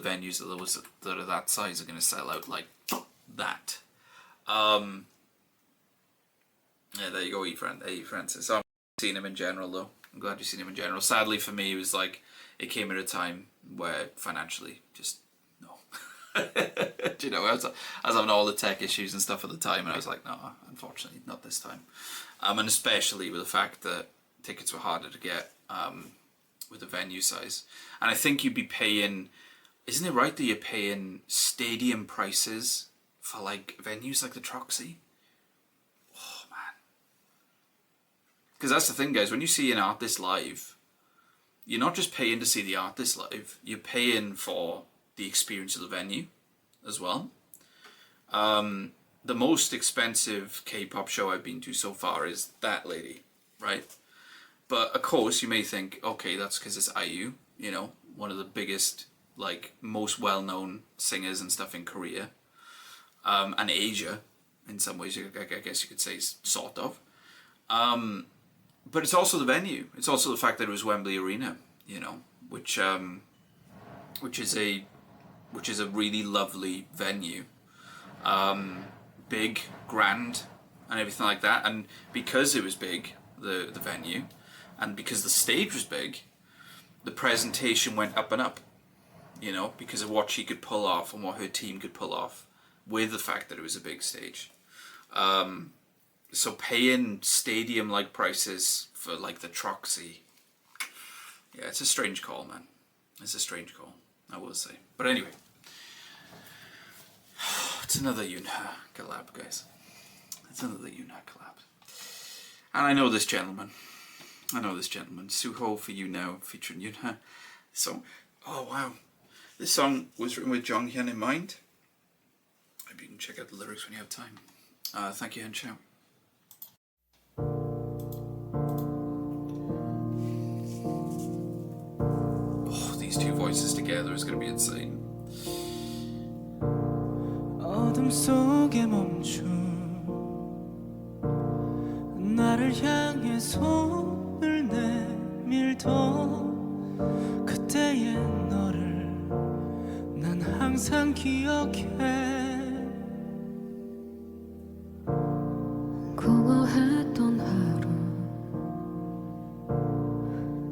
venues that are that size are going to sell out like that. Yeah, there you go, E-Friend. Hey, Francis. So I'm seeing him in general, though. I'm glad you've seen him in general. Sadly for me, it was like, it came at a time where financially, just, no. Do you know, I was having all the tech issues and stuff at the time, and I was like, no, unfortunately, not this time. And especially with the fact that tickets were harder to get with the venue size. And I think you'd be paying, isn't it right that you're paying stadium prices for like venues like the Troxy? Oh man. Because that's the thing, guys, when you see an artist live, you're not just paying to see the artist live, you're paying for the experience of the venue as well. The most expensive K-pop show I've been to so far is that lady, right? But of course you may think, okay, that's because it's IU, you know, one of the biggest, like, most well-known singers and stuff in Korea, and Asia, in some ways, I guess you could say, sort of. But it's also the venue. It's also the fact that it was Wembley Arena, you know, which is a really lovely venue, big, grand, and everything like that. And because it was big, the venue, and because the stage was big, the presentation went up and up, you know, because of what she could pull off and what her team could pull off with the fact that it was a big stage. So paying stadium-like prices for like the Troxy, yeah, it's a strange call, man. It's a strange call, I will say. But anyway, it's another Yunha collab, guys. It's another Yunha collab. And I know this gentleman. SUHO for You Now, featuring Yunha. So, oh wow. This song was written with Jonghyun in mind. Maybe you can check out the lyrics when you have time. Thank you, Henshao. Oh, these two voices together is going to be insane. 어둠 속에 멈춘 나를 향해 손을 내밀던 그때의 너를 난 항상 기억해 공허했던 하루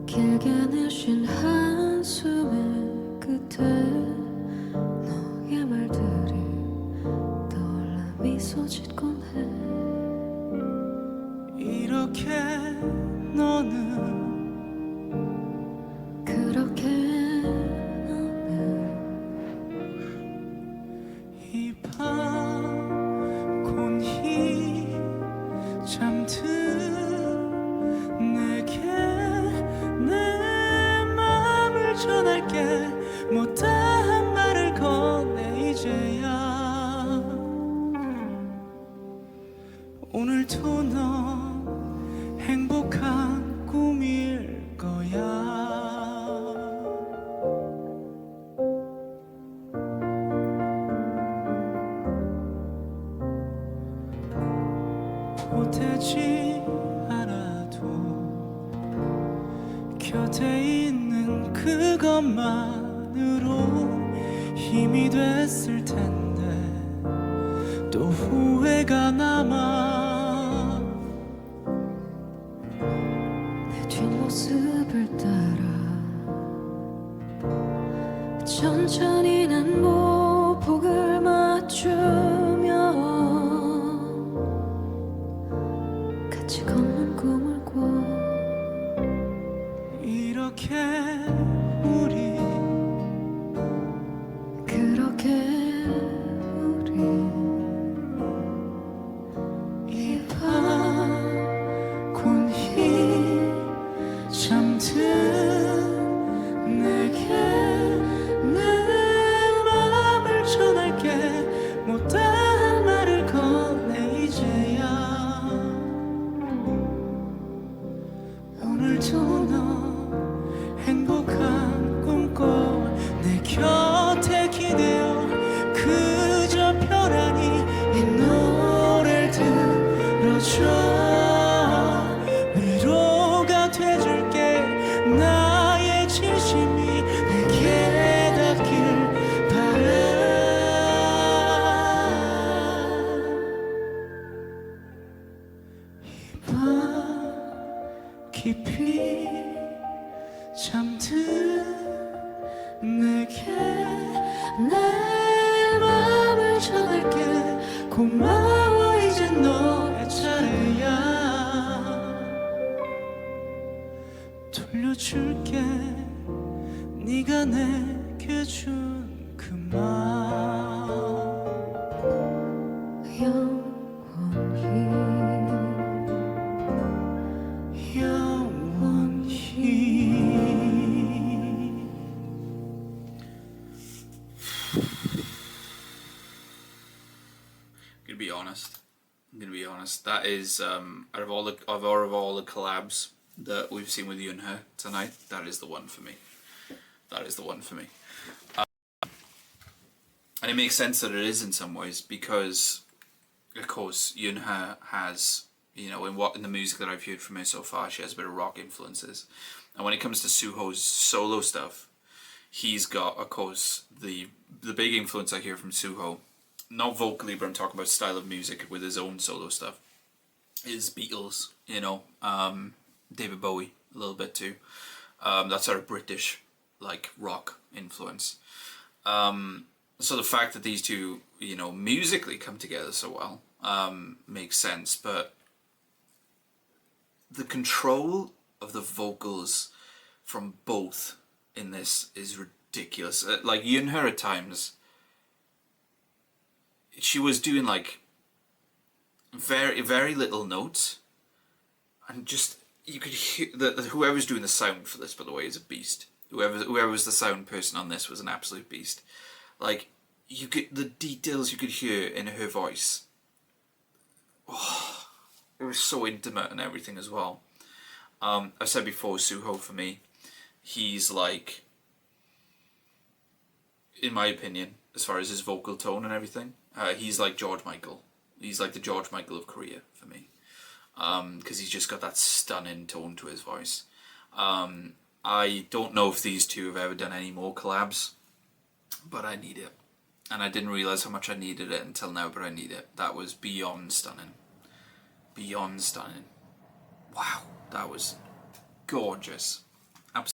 길게 내쉰 한숨의 끝에 너의 말들이 떠올라 미소 짓곤 해 이렇게 너는 그렇게 너는 이 밤 곤히 잠든 내게 내 맘을 전할게 못다한 말을 건네 이제야 오늘도 넌 행복한 꿈일 거야 보태지 않아도 곁에 있는 그것만으로 힘이 됐을 텐데 또 후회가 남아 내 뒷모습을 따라 천천히 난 보폭을 맞추며 같이 걷는 꿈을 꿔 이렇게 우리 그렇게 우리 이 밤 곤히 잠든 내게 내 맘을 전할게 못다 깊이 잠든 내게 내 맘을 전할게 고마워 이제 너의 차례야 돌려줄게 네가 내게 준 그 마음 영원히 영원히 I'm gonna be honest. That is out of all the collabs that we've seen with Yunhe tonight, that is the one for me. That is the one for me. And it makes sense that it is in some ways because, of course, Yunhe has, you know, in the music that I've heard from her so far, she has a bit of rock influences. And when it comes to Suho's solo stuff, he's got, of course, the big influence I hear from Suho, not vocally, but I'm talking about style of music with his own solo stuff, is Beatles, you know, David Bowie a little bit too. That sort of British like rock influence. So the fact that these two, you know, musically come together so well makes sense, but the control of the vocals from both in this is ridiculous. Like Yunhe at times, she was doing like very little notes, and just you could hear whoever's doing the sound for this, by the way, is a beast. Whoever was the sound person on this was an absolute beast. Like you get the details you could hear in her voice. Oh, it was so intimate and everything as well. I've said before, Suho for me, he's like, in my opinion, as far as his vocal tone and everything, he's like George Michael. He's like the George Michael of Korea for me, because he's just got that stunning tone to his voice. I don't know if these two have ever done any more collabs, but I need it. And I didn't realise how much I needed it until now, but I need it. That was beyond stunning. Beyond stunning. Wow, that was gorgeous.